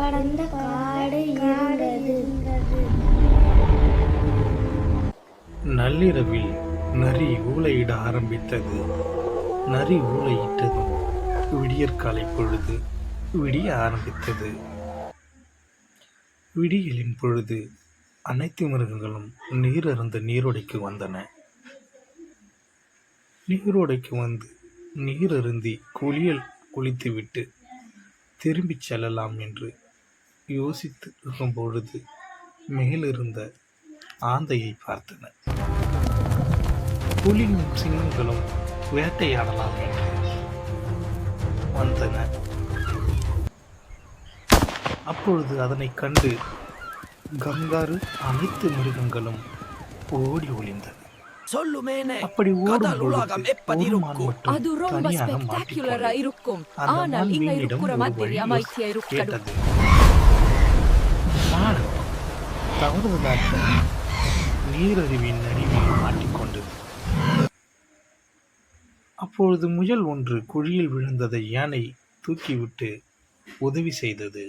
படர்ந்த காடு இருந்தது. நள்ளிரவில் நரி ஊளையிட ஆரம்பித்தது. நரி ஊளையிட்டதும் விடியற்காலை பொழுது விடிய ஆரம்பித்தது. விடியலின் பொழுது அனைத்து மிருகங்களும் நீர் அருந்த நீரோடைக்கு வந்தன. நீரோடைக்கு வந்து நீர் அருந்தி குளித்துவிட்டு திரும்பிச் செல்லலாம் என்று யோசித்து இருக்கும் பொழுது மேலிருந்த ஆந்தையை பார்த்தன. புலியும் சிங்கங்களும் வேட்டையாடலாம் என்று வந்தன. அப்பொழுது அதனை கண்டு கங்காரு அனைத்து மிருகங்களும் ஓடி ஒளிந்தன. அப்படி ஓடும் பொழுது ஒரு மான் மட்டும் தனியாக மாட்டிக்கொண்டது. அந்த மான் மீனிடம் ஒரு வழி கேட்டது. மான் தவறுதலாக நீரருவின் நடுவில் மாட்டிக்கொண்டது. அப்பொழுது முயல் ஒன்று குழியில் விழுந்ததை யானை தூக்கிவிட்டு உதவி செய்தது.